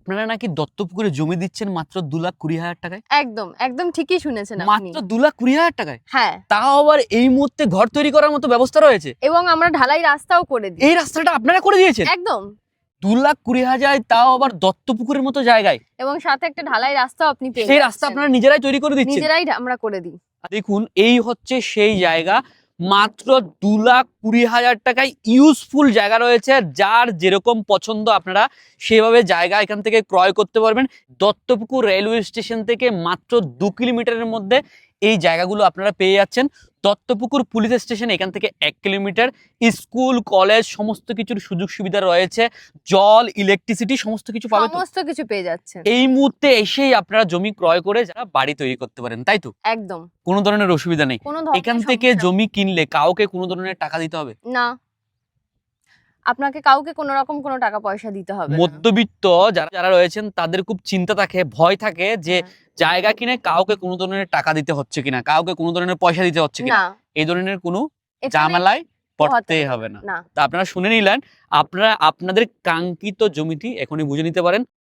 আপনারা নাকি দত্তপুকুরে জমি দিচ্ছেন মাত্র 2,20,000 টাকায়? একদম একদম ঠিকই শুনেছেন আপনি। মাত্র 2,20,000 টাকায়? হ্যাঁ, তাও আবার এই মুহূর্তে ঘর তৈরি করার মতো ব্যবস্থা রয়েছে। এবং আমরা ঢালাই রাস্তাও করে দিই। এই রাস্তাটা আপনারা করে দিয়েছেন? একদম। 2,20,000 তাও আবার দত্তপুকুরের মতো জায়গায়। এবং সাথে একটা ঢালাই রাস্তাও আপনি পেয়ে সেই রাস্তা যাচ্ছেন। আপনারা নিজেরাই তৈরি করে দিচ্ছেন। নিজেরাই আমরা করে দিই। দেখুন এই হচ্ছে সেই জায়গা, মাত্র 2,20,000 টাকায় ইউজফুল জায়গা রয়েছে। যার যেরকম পছন্দ আপনারা সেভাবে জায়গা এখান থেকে ক্রয় করতে পারবেন। দত্তপুকুর রেলওয়ে স্টেশন থেকে মাত্র 2 কিলোমিটারের মধ্যে এই জায়গাগুলো আপনারা পেয়ে যাচ্ছেন। দত্তপুকুর পুলিশ স্টেশন এখান থেকে 1 কিলোমিটার। স্কুল কলেজ সমস্ত কিছুর সুযোগ সুবিধা রয়েছে, জল ইলেকট্রিসিটি সমস্ত কিছু পাবে তো। সমস্ত কিছু পেয়ে যাচ্ছেন। এই মুহূর্তে এসেই আপনারা জমি ক্রয় করে যারা বাড়ি তৈরি করতে পারেন, তাই তো? একদম। কোনো ধরনের অসুবিধা নেই। কোনো ধরনের এখান থেকে সমস্যা জমি কিনলে কাউকে কোনো ধরনের টাকা দিতে হবে না। আপনাকে কাউকে কোনো রকম কোনো টাকা পয়সা দিতে হবে না। মধ্যবিত্ত যারা যারা রয়েছেন তাদের খুব চিন্তা থাকে, ভয় থাকে যে হ্যাঁ। জায়গা কিনে কাউকে কোনো ধরনের টাকা দিতে হচ্ছে কিনা, কাউকে কোনো ধরনের পয়সা দিতে হচ্ছে কিনা, না, এই ধরনের কোনো এখানে ঝামেলায় পড়তেই হবে হবে না। না। তা আপনারা শুনে নিলেন, আপনারা আপনাদের কাঙ্ক্ষিত জমিটি এখনই বুঝে নিতে পারেন।